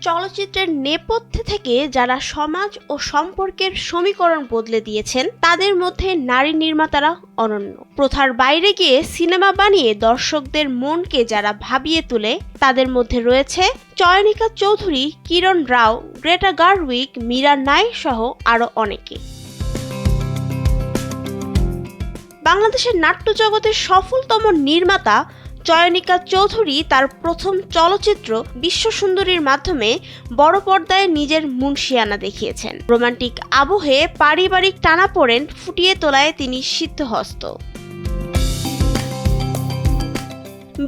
চলচ্চিত্রের নেপথ্যে থেকে যারা সমাজ ও সম্পর্কের সমীকরণ বদলে দিয়েছেন তাদের মধ্যে নারী নির্মাতারা অনন্য। প্রথার বাইরে গিয়ে সিনেমা বানিয়ে দর্শকদের মনকে যারা ভাবিয়ে তোলে তাদের মধ্যে রয়েছে চয়নিকা চৌধুরী, কিরণ রাও, গ্রেটা গারউইক, মীরা নাই সহ আরও অনেকে। বাংলাদেশের নাট্য জগতের সফলতম নির্মাতা চয়নিকা চৌধুরী তার প্রথম চলচ্চিত্র বিশ্বসুন্দরীর মাধ্যমে বড় পর্দায় নিজের মুনশিয়ানা দেখিয়েছেন। রোমান্টিক আবহে পারিবারিক টানাপোড়েন ফুটিয়ে তোলায় তিনি সিদ্ধহস্ত।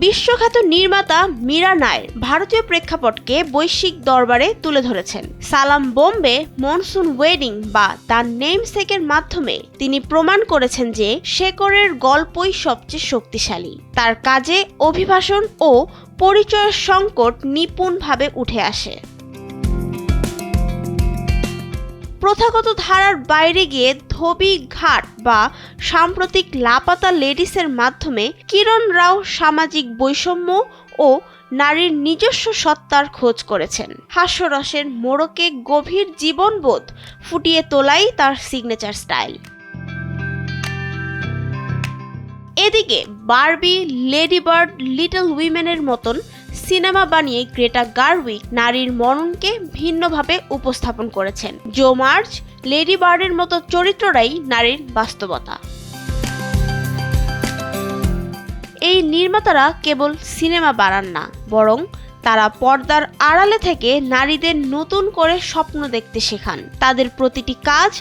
বিশ্বখ্যাত নির্মাতা মীরা নায়ের ভারতীয় প্রেক্ষাপটকে বৈশ্বিক দরবারে তুলে ধরেছেন। সালাম বোম্বে, মনসুন ওয়েডিং বা দ্য নেমসেকের মাধ্যমে তিনি প্রমাণ করেছেন যে শেকরের গল্পই সবচেয়ে শক্তিশালী। তার কাজে অভিবাসন ও পরিচয়ের সংকট নিপুণভাবে উঠে আসে। প্রথাগত ধারার বাইরে গিয়ে ধোবি ঘাট বা সাম্প্রতিক লাপাতা লেডিসের মাধ্যমে কিরণ রাও সামাজিক বৈষম্য ও নারীর নিজস্ব সত্তার খোঁজ করেছেন। হাস্যরসের মোড়কে গভীর জীবনবোধ ফুটিয়ে তোলাই তার সিগনেচার স্টাইল। এদিকে বারবি, লেডি বার্ড, লিটল উইমেনের মতন সিনেমা বানিয়ে গ্রেটা গারউইক নারীর মননকে ভিন্নভাবে উপস্থাপন করেছেন। জো মার্চ, লেডি বার্ডের মতো চরিত্ররাই নারীর বাস্তবতা। এই নির্মাতারা কেবল সিনেমা বানান না, বরং তারা পর্দার আড়ালে থেকে নারীদের নতুন করে স্বপ্ন দেখতে শেখান। তাদের প্রতিটি কাজ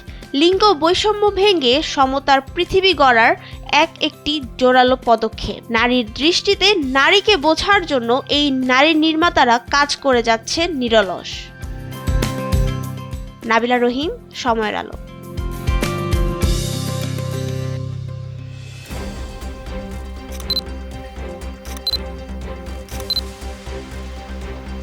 লিঙ্গ বৈষম্য ভেঙে সমতার পৃথিবী গড়ার একটি জোরালো পদক্ষেপ। নারীর দৃষ্টিতে নারীকে বোঝার জন্য এই নারী নির্মাতারা কাজ করে যাচ্ছে নিরলস। নাবিলা রহিম, সময়ের আলো।